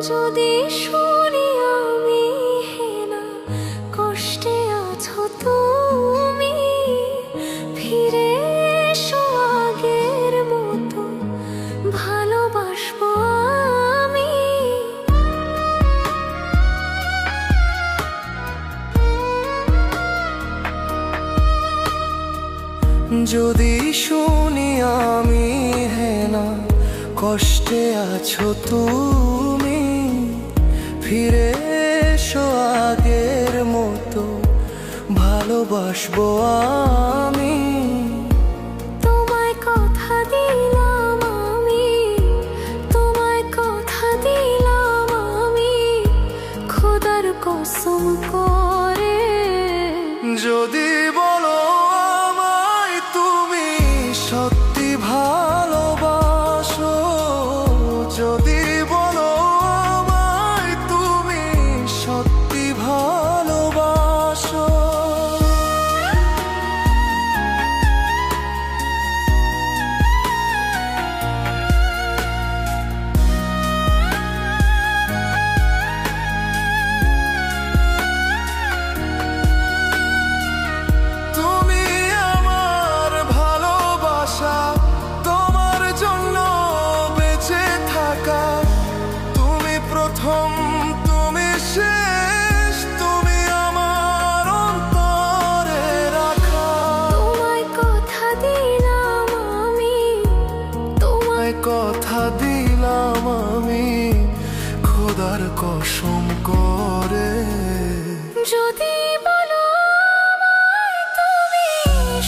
যদি শুনি আমি হেনা কষ্টে আছো তুমি, ফিরে এসো আগের মতো ভালোবাসবো আমি। যদি শুনি আমি হেনা কষ্টে আছো তুমি, ফিরে এসো আগের মতো ভালোবাসবো আমি। তোমায় কথা দিলাম আমি, তোমায় কথা দিলাম আমি, খোদার কসম করে। যদি বলো আমায় তুমি সত্যি ভালোবাসো, যদি বলো আমায় তুমি সত্যি ভালোবাসো, তুমি শেষ, তুমি আমার অন্তরে রাখা। তোমায় কথা দিলাম আমি, তোমায় কথা দিলাম আমি, খোদার কসম করে। যদি বলো আমায় তুমি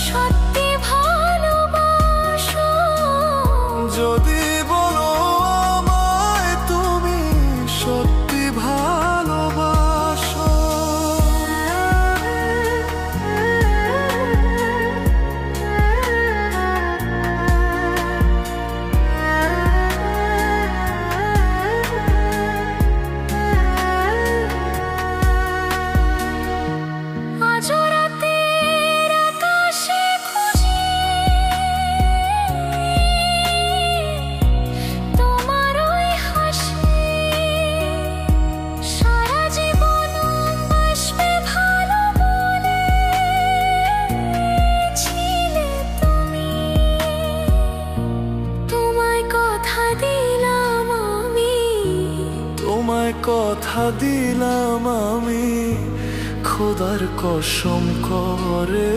সত্যি ভালোবাসো, যদি বলো আমায় তুমি সত্যি ভালোবাসো, আজ রাতের আকাশে খুঁজি তোমার ওই হাসি, সারা জীবন বাসবে ভালো বলেছিলে তুমি। তোমায় কথা দিলাম আমি, তোমায় কথা দিলাম আমি, খোদার কসম করে।